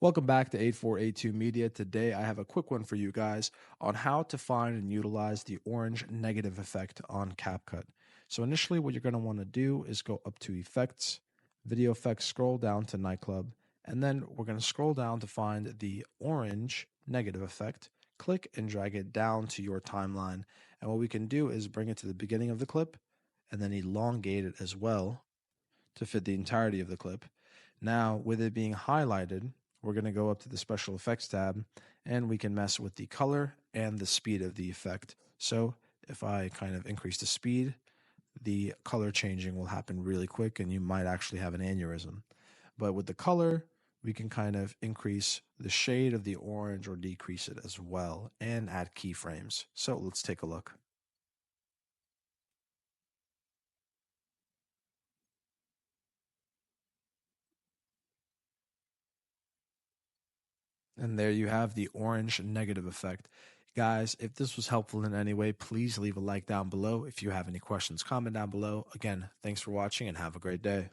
Welcome back to 8482 Media. Today I have a quick one for you guys on how to find and utilize the orange negative effect on CapCut. So initially what you're going to want to do is go up to Effects, Video Effects, scroll down to Nightclub, and then we're going to scroll down to find the orange negative effect. Click and drag it down to your timeline. And what we can do is bring it to the beginning of the clip and then elongate it as well to fit the entirety of the clip. Now, with it being highlighted, we're going to go up to the Special Effects tab, and we can mess with the color and the speed of the effect. So if I kind of increase the speed, the color changing will happen really quick, and you might actually have an aneurysm. But with the color, we can kind of increase the shade of the orange or decrease it as well, and add keyframes. So let's take a look. And there you have the orange negative effect. Guys, if this was helpful in any way, please leave a like down below. If you have any questions, comment down below. Again, thanks for watching and have a great day.